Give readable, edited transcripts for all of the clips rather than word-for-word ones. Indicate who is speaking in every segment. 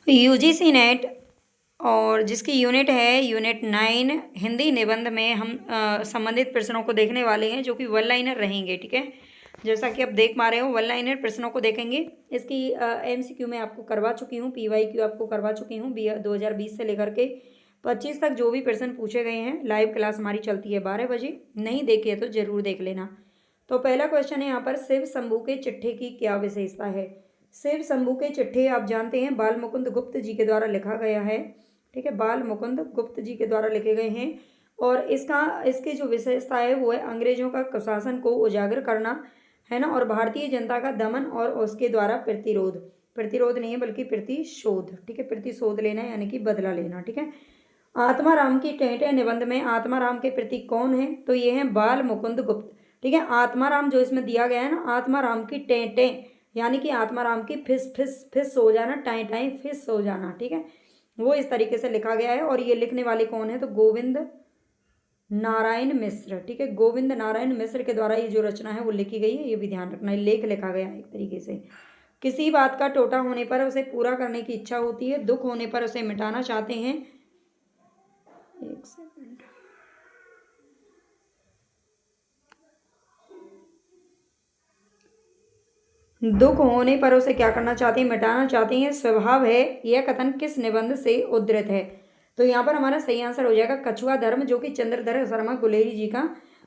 Speaker 1: UGC net और जिसकी unit है यूनिट 9 हिंदी निबंध में हम संबंधित प्रश्नों को देखने वाले हैं जो कि वन लाइनर रहेंगे। ठीक है, जैसा कि आप देख पा रहे हो वन लाइनर प्रश्नों को देखेंगे। इसकी एमसीक्यू में आपको करवा चुकी हूँ, पीवाईक्यू आपको करवा चुकी हूँ 2020 से लेकर के 25 तक जो भी प्रश्न पूछे गए हैं। लाइव क्लास हमारी चलती है 12 बजे, नहीं देखी है तो जरूर देख लेना। तो पहला क्वेश्चन है यहाँ पर, शिव शंभू के चिट्ठे की क्या विशेषता है। शिव शंभू के चिट्ठे आप जानते हैं बाल मुकुंद गुप्त जी के द्वारा लिखा गया है। ठीक है, बाल मुकुंद गुप्त जी के द्वारा लिखे गए हैं और इसकी जो विशेषता है वो है अंग्रेजों का कुशासन को उजागर करना, है ना, और भारतीय जनता का दमन और उसके द्वारा प्रतिरोध, प्रतिरोध नहीं है बल्कि प्रतिशोध। ठीक है, प्रतिशोध लेना यानी कि बदला लेना। ठीक है, आत्माराम की टेंटे निबंध में आत्माराम के प्रतीक कौन है, तो ये है बाल मुकुंद गुप्त। ठीक है, आत्माराम जो इसमें दिया गया है ना, आत्माराम की टेंटे यानी कि आत्माराम की फिस फिस फिस हो जाना, टाई टाई फिस हो जाना। ठीक है, वो इस तरीके से लिखा गया है और ये लिखने वाले कौन है, तो गोविंद नारायण मिश्र। ठीक है, गोविंद नारायण मिश्र के द्वारा ये जो रचना है वो लिखी गई है, ये भी ध्यान रखना है। लेख लिखा गया है एक तरीके से। किसी बात का टोटा होने पर उसे पूरा करने की इच्छा होती है, दुख होने पर उसे मिटाना चाहते हैं। एक सेकंड, दुख होने पर उसे क्या करना चाहते हैं, मिटाना चाहते हैं, स्वभाव है। यह कथन किस निबंध से उद्धृत है, तो यहाँ पर हमारा सही आंसर हो जाएगा कछुआ धर्म, जो कि चंद्रधर शर्मा गुलेरी जी का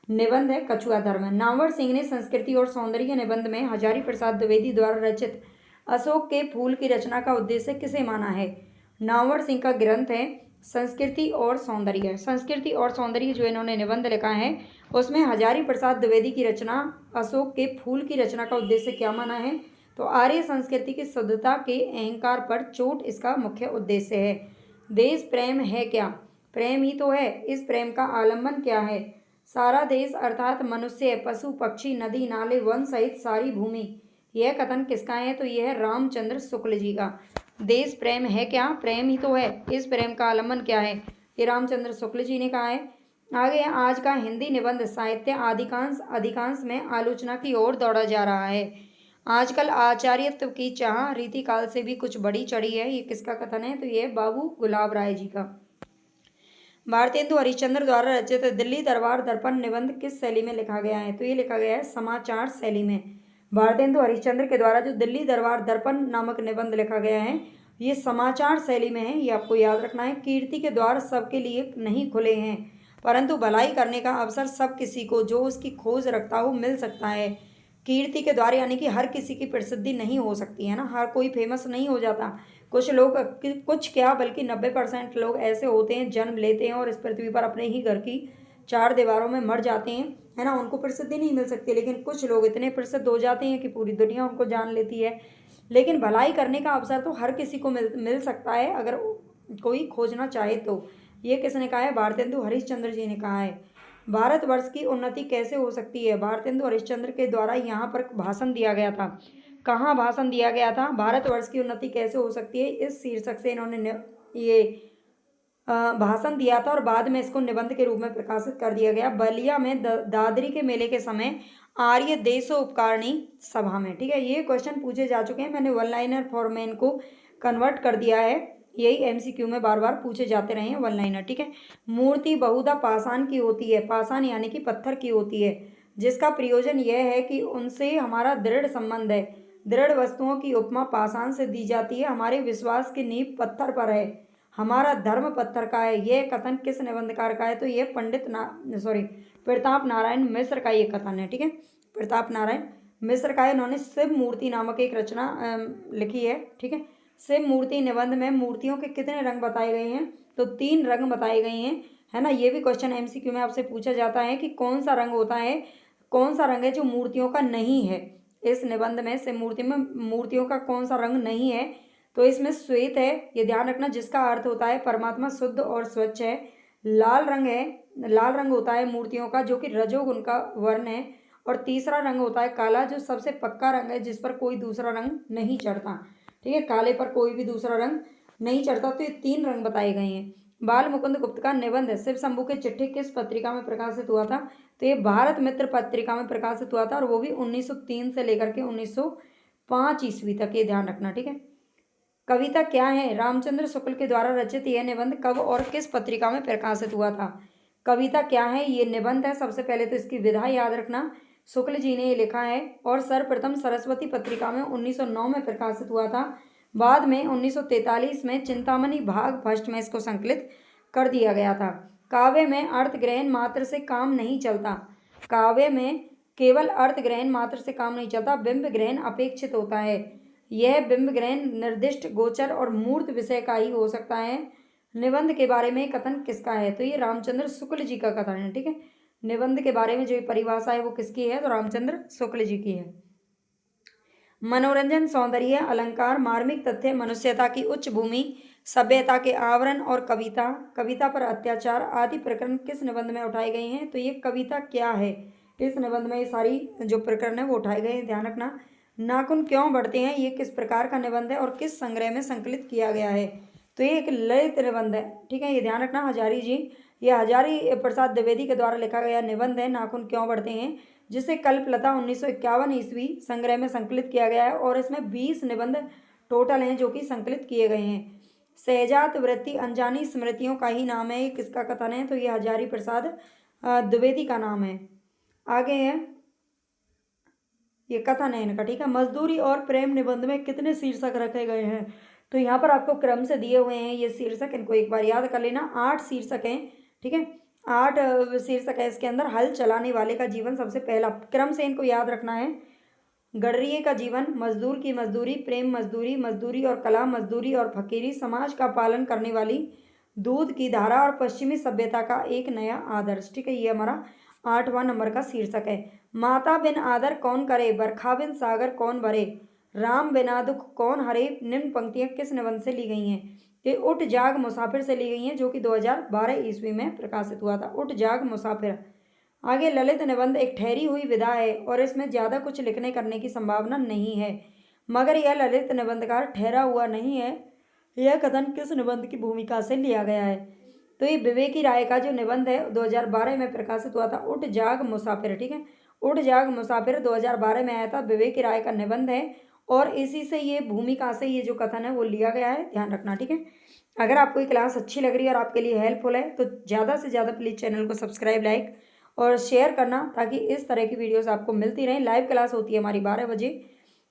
Speaker 1: निबंध है कछुआ धर्म। नामवर सिंह ने संस्कृति और सौंदर्य निबंध में हजारी प्रसाद द्विवेदी द्वारा रचित अशोक के फूल की रचना का उद्देश्य किसे माना है। नामवर सिंह का ग्रंथ है संस्कृति और सौंदर्य। संस्कृति और सौंदर्य जो इन्होंने निबंध लिखा है उसमें हजारी प्रसाद द्विवेदी की रचना अशोक के फूल की रचना का उद्देश्य क्या माना है, तो आर्य संस्कृति की शुद्धता के अहंकार पर चोट इसका मुख्य उद्देश्य है। देश प्रेम है क्या, प्रेम ही तो है, इस प्रेम का आलम्बन क्या है। सारा देश अर्थात मनुष्य, पशु पक्षी, नदी नाले, वन सहित सारी भूमि। यह कथन किसका है, तो यह है रामचंद्र शुक्ल जी का। देश प्रेम है क्या, प्रेम ही तो है, इस प्रेम का आलम्बन क्या है, ये रामचंद्र शुक्ल जी ने कहा है। आगे आज का हिंदी निबंध साहित्य अधिकांश में आलोचना की ओर दौड़ा जा रहा है। आजकल आचार्यत्व की चाह रीतिकाल से भी कुछ बड़ी चढ़ी है, ये किसका कथन है, तो ये बाबू गुलाब राय जी का। भारतेंदु हरिश्चंद्र द्वारा रचित दिल्ली दरबार दर्पण निबंध किस शैली में लिखा गया है, तो ये लिखा गया है समाचार शैली में। भारतेंदु हरिश्चंद्र के द्वारा जो दिल्ली दरबार दर्पण नामक निबंध लिखा गया है ये समाचार शैली में है, ये आपको याद रखना है। कीर्ति के द्वार सबके लिए नहीं खुले हैं, परंतु भलाई करने का अवसर सब किसी को जो उसकी खोज रखता हो मिल सकता है। कीर्ति के द्वार यानी कि हर किसी की प्रसिद्धि नहीं हो सकती है ना, हर कोई फेमस नहीं हो जाता। कुछ लोग, कुछ क्या बल्कि 90% लोग ऐसे होते हैं, जन्म लेते हैं और इस पृथ्वी पर अपने ही घर की चार दीवारों में मर जाते हैं, है ना, उनको प्रसिद्धि नहीं मिल सकती। लेकिन कुछ लोग इतने प्रसिद्ध हो जाते हैं कि पूरी दुनिया उनको जान लेती है। लेकिन भलाई करने का अवसर तो हर किसी को मिल सकता है अगर कोई खोजना चाहे तो। ये किसने कहा है, भारतेंदु हरिश्चंद्र जी ने कहा है। भारतवर्ष की उन्नति कैसे हो सकती है, भारतेंदु हरिश्चंद्र के द्वारा यहाँ पर भाषण दिया गया था। कहाँ भाषण दिया गया था, भारतवर्ष की उन्नति कैसे हो सकती है, इस शीर्षक से इन्होंने ये भाषण दिया था और बाद में इसको निबंध के रूप में प्रकाशित कर दिया गया। बलिया में दादरी के मेले के समय आर्य देशोपकारणी सभा में। ठीक है, ये क्वेश्चन पूछे जा चुके हैं, मैंने वन लाइनर फॉर्मेन को कन्वर्ट कर दिया है, यही एमसीक्यू में बार बार पूछे जाते रहे हैं वन लाइनर। ठीक है, मूर्ति बहुधा पाषाण की होती है, पाषाण यानी कि पत्थर की होती है, जिसका प्रयोजन यह है कि उनसे हमारा दृढ़ संबंध है। दृढ़ वस्तुओं की उपमा पाषाण से दी जाती है, हमारे विश्वास की नींव पत्थर पर है, हमारा धर्म पत्थर का है। यह कथन किस निबंधकार का है, तो यह प्रताप नारायण मिश्र का ये कथन है। ठीक है, प्रताप नारायण मिश्र का है, इन्होंने शिव मूर्ति नामक एक रचना लिखी है। ठीक है, शिव मूर्ति निबंध में मूर्तियों के कितने रंग बताए गए हैं, तो 3 रंग बताए गए हैं, है ना। ये भी क्वेश्चन एमसीक्यू में आपसे पूछा जाता है कि कौन सा रंग होता है, कौन सा रंग है जो मूर्तियों का नहीं है। इस निबंध में शिव मूर्ति में मूर्तियों का कौन सा रंग नहीं है, तो इसमें श्वेत है, ये ध्यान रखना, जिसका अर्थ होता है परमात्मा शुद्ध और स्वच्छ है। लाल रंग है, लाल रंग होता है मूर्तियों का जो कि रजोगुण का वर्ण है। और तीसरा रंग होता है काला, जो सबसे पक्का रंग है, जिस पर कोई दूसरा रंग नहीं चढ़ता। ठीक है, काले पर कोई भी दूसरा रंग नहीं चढ़ता। तो ये 3 रंग बताए गए हैं। बाल मुकुंद गुप्त का निबंध शिव शंभू के चिट्ठी किस पत्रिका में प्रकाशित हुआ था, तो ये भारत मित्र पत्रिका में प्रकाशित हुआ था, और वो भी 1903 से लेकर के 1905 ईस्वी तक, ये ध्यान रखना। ठीक है, कविता क्या है? रामचंद्र शुक्ल के द्वारा रचित यह निबंध कब और किस पत्रिका में प्रकाशित हुआ था? कविता क्या है? ये निबंध है। सबसे पहले तो इसकी विधा याद रखना। शुक्ल जी ने ये लिखा है और सर्वप्रथम सरस्वती पत्रिका में 1909 में प्रकाशित हुआ था। बाद में 1943 में चिंतामणि भाग फर्स्ट में इसको संकलित कर दिया गया था। काव्य में अर्थ ग्रहण मात्र से काम नहीं चलता। काव्य में केवल अर्थ ग्रहण मात्र से काम नहीं चलता, बिंब ग्रहण अपेक्षित होता है। यह बिंब ग्रहण निर्दिष्ट, गोचर और मूर्त विषय का ही हो सकता है। निबंध के बारे में कथन किसका है? तो ये रामचंद्र शुक्ल जी का कथन है। ठीक है, निबंध के बारे में जो परिभाषा है वो किसकी है? तो रामचंद्र शुक्ल जी की है। मनोरंजन, सौंदर्य, अलंकार, मार्मिक तथ्य, मनुष्यता की उच्च भूमि, सभ्यता के आवरण और कविता, कविता पर अत्याचार आदि प्रकरण किस निबंध में उठाए गए हैं? तो ये कविता क्या है, इस निबंध में ये सारी जो प्रकरण है वो उठाए गए हैं। ध्यान रखना। नाखून क्यों बढ़ते हैं, ये किस प्रकार का निबंध है और किस संग्रह में संकलित किया गया है? तो ये एक ललित निबंध है। ठीक है, ये ध्यान रखना। हजारी जी, ये हजारी प्रसाद द्विवेदी के द्वारा लिखा गया निबंध है, नाखून क्यों बढ़ते हैं, जिसे कल्पलता 1951 ईस्वी संग्रह में संकलित किया गया है और इसमें 20 निबंध टोटल हैं जो कि संकलित किए गए हैं। सहजात वृत्ति अनजानी स्मृतियों का ही नाम है, ये किसका कथन है? तो ये हजारी प्रसाद द्विवेदी का नाम है। आगे है, ये कथन है इनका। ठीक है, मजदूरी और प्रेम निबंध में कितने शीर्षक रखे गए हैं? तो यहाँ पर आपको क्रम से दिए हुए हैं ये शीर्षक, इनको एक बार याद कर लेना। 8 शीर्षक हैं। ठीक है, 8 शीर्षक है इसके अंदर। हल चलाने वाले का जीवन सबसे पहला, क्रम से इनको याद रखना है। गडरिये का जीवन, मजदूर की मजदूरी, प्रेम मजदूरी, मजदूरी और कला, मजदूरी और फकीरी, समाज का पालन करने वाली, दूध की धारा और पश्चिमी सभ्यता का एक नया आदर्श। ठीक है, ये हमारा 8वां नंबर का शीर्षक है। माता बिन आदर कौन करे, बरखा बिन सागर कौन भरे, राम बिना दुख कौन हरे, निम्न पंक्तियां किस निबंध से ली गई हैं? ये उठ जाग मुसाफिर से ली गई हैं, जो कि 2012 ईस्वी में प्रकाशित हुआ था। उठ जाग मुसाफिर। आगे, ललित निबंध एक ठहरी हुई विधा है और इसमें ज़्यादा कुछ लिखने करने की संभावना नहीं है, मगर यह ललित निबंधकार ठहरा हुआ नहीं है। यह कथन किस निबंध की भूमिका से लिया गया है? तो ये विवेकी राय का जो निबंध है 2012 में प्रकाशित हुआ था, उठ जाग मुसाफिर। ठीक है, उठ जाग मुसाफिर 2012 में आया था, विवेकी राय का निबंध है और इसी से ये भूमिका से ये जो कथन है वो लिया गया है। ध्यान रखना। ठीक है, अगर आपको ये क्लास अच्छी लग रही है और आपके लिए हेल्पफुल है तो ज़्यादा से ज़्यादा प्लीज़ चैनल को सब्सक्राइब, लाइक और शेयर करना, ताकि इस तरह की वीडियोस आपको मिलती रहें। लाइव क्लास होती है हमारी 12 बजे,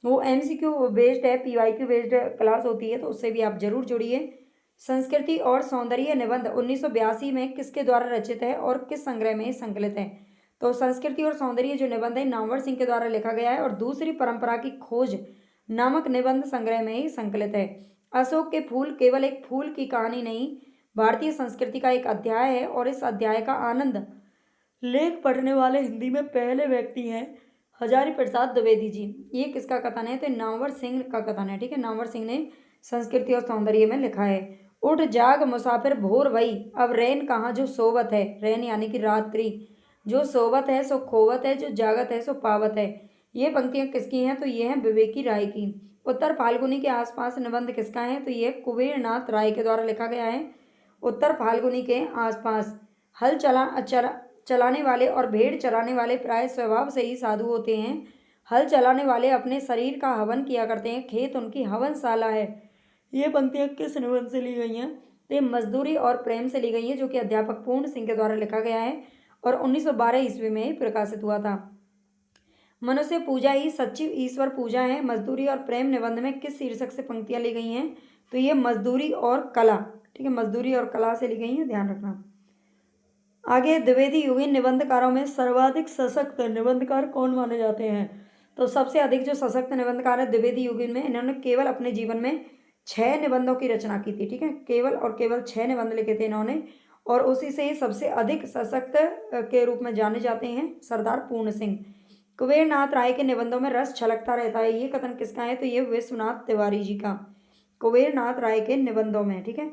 Speaker 1: वो MCQ बेस्ड है, PYQ बेस्ड क्लास होती है, तो उससे भी आप जरूर जुड़िए। संस्कृति और सौंदर्य निबंध 1982 में किसके द्वारा रचित है और किस संग्रह में संकलित है? तो संस्कृति और सौंदर्य जो निबंध है नामवर सिंह के द्वारा लिखा गया है और दूसरी परंपरा की खोज नामक निबंध संग्रह में ही संकलित है। अशोक के फूल केवल एक फूल की कहानी नहीं, भारतीय संस्कृति का एक अध्याय है और इस अध्याय का आनंद लेख पढ़ने वाले हिंदी में पहले व्यक्ति हैं हजारी प्रसाद द्विवेदी जी। ये किसका कथन है? तो नामवर सिंह का कथन है। ठीक है, नामवर सिंह ने संस्कृति और सौंदर्य में लिखा है। उठ जाग मुसाफिर भोर भई, अब रैन कहाँ जो सोवत है, रैन यानी कि रात्रि, जो सोवत है सो खोवत है, जो जागत है सो पावत है। ये पंक्तियां किसकी हैं? तो ये हैं विवेकी राय की। उत्तर फाल्गुनी के आसपास निबंध किसका है? तो ये कुबेरनाथ राय के द्वारा लिखा गया है। उत्तर फाल्गुनी के आसपास। हल चलाने वाले और भेड़ चराने वाले प्राय स्वभाव से ही साधु होते हैं। हल चलाने वाले अपने शरीर का हवन किया करते हैं, खेत उनकी हवनशाला है। ये पंक्तियां किस निबंध से ली गई हैं? तो ये मजदूरी और प्रेम से ली गई है, जो कि अध्यापक पूर्ण सिंह के द्वारा लिखा गया है और 1912 ईस्वी में प्रकाशित हुआ था। मनुष्य पूजा ही सच्ची ईश्वर पूजा है। मजदूरी और प्रेम निबंध में किस शीर्षक से पंक्तियां ली गई हैं? तो ये मजदूरी और कला। ठीक है, मजदूरी और कला से ली गई हैं, ध्यान रखना। आगे, द्विवेदी युगीन निबंधकारों में सर्वाधिक सशक्त निबंधकार कौन माने जाते हैं? तो सबसे अधिक जो सशक्त निबंधकार है द्विवेदी युगीन में, इन्होंने केवल अपने जीवन में 6 निबंधों की रचना की थी। ठीक है, केवल और केवल 6 निबंध लिखे थे इन्होंने और उसी से ही सबसे अधिक सशक्त के रूप में जाने जाते हैं सरदार पूर्ण सिंह। कुबेरनाथ राय के निबंधों में रस छलकता रहता है, ये कथन किसका है? तो ये विश्वनाथ तिवारी जी का। कुबेरनाथ राय के निबंधों में। ठीक है,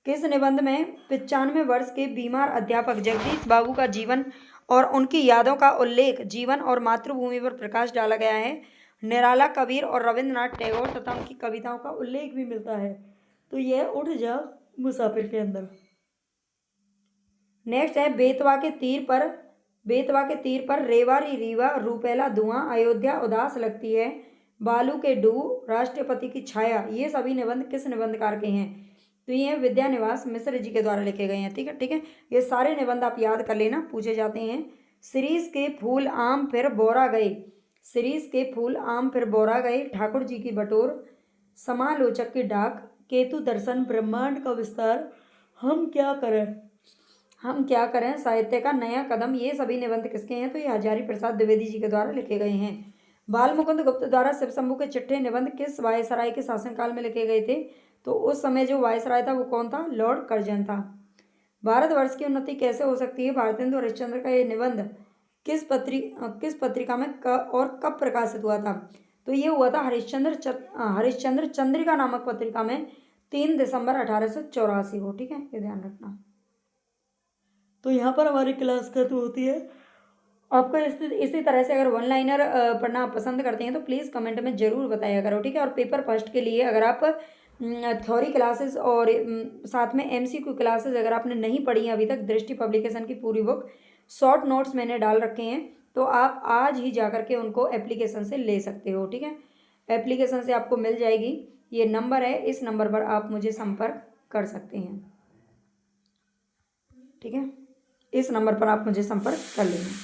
Speaker 1: किस निबंध में 95 वर्ष के बीमार अध्यापक जगदीश बाबू का जीवन और उनकी यादों का उल्लेख, जीवन और मातृभूमि पर प्रकाश डाला गया है? निराला, कबीर और रविंद्रनाथ टैगोर तथा उनकी कविताओं का उल्लेख भी मिलता है। तो यह उठ जा मुसाफिर के अंदर। नेक्स्ट है, बेतवा के तीर पर रेवारी रीवा रूपेला धुआं, अयोध्या उदास लगती है, बालू के डू, राष्ट्रपति की छाया, ये सभी निबंध किस निबंधकार के हैं? तो ये विद्या निवास मिश्र जी के द्वारा लिखे गए हैं। ठीक है, ठीक है, ये सारे निबंध आप याद कर लेना, पूछे जाते हैं। शिरीष के फूल आम फिर बोरा गए, शिरीष के फूल आम फिर बोरा गए, ठाकुर जी की बटोर, समालोचक की डाक, केतु दर्शन, ब्रह्मांड का विस्तार, हम क्या करें, साहित्य का नया कदम, ये सभी निबंध किसके हैं? तो ये हजारी प्रसाद द्विवेदी जी के द्वारा लिखे गए हैं। बाल मुकुंद गुप्त द्वारा शिव शंभू के चिट्ठे निबंध किस वायसराय के शासनकाल में लिखे गए थे? तो उस समय जो वायसराय था वो कौन था? लॉर्ड कर्जन था। भारतवर्ष की उन्नति कैसे हो सकती है, भारतेंदु हरिश्चंद्र का ये निबंध किस पत्रिका में और कब प्रकाशित हुआ था? तो ये हुआ था हरिश्चंद्र चंद्रिका नामक पत्रिका में 3 दिसंबर 1884 को। ठीक है, ये ध्यान रखना। तो यहाँ पर हमारी क्लास खत्म होती है। आपको इसी तरह से अगर वन लाइनर पढ़ना पसंद करते हैं तो प्लीज़ कमेंट में ज़रूर बताया करो। ठीक है, और पेपर फर्स्ट के लिए अगर आप थ्योरी क्लासेस और साथ में MCQ क्लासेस अगर आपने नहीं पढ़ी हैं अभी तक, दृष्टि पब्लिकेशन की पूरी बुक शॉर्ट नोट्स मैंने डाल रखे हैं, तो आप आज ही जा करके उनको एप्लीकेशन से ले सकते हो। ठीक है, एप्लीकेशन से आपको मिल जाएगी, ये नंबर है, इस नंबर पर आप मुझे संपर्क कर सकते हैं। ठीक है, इस नंबर पर आप मुझे संपर्क कर लेना।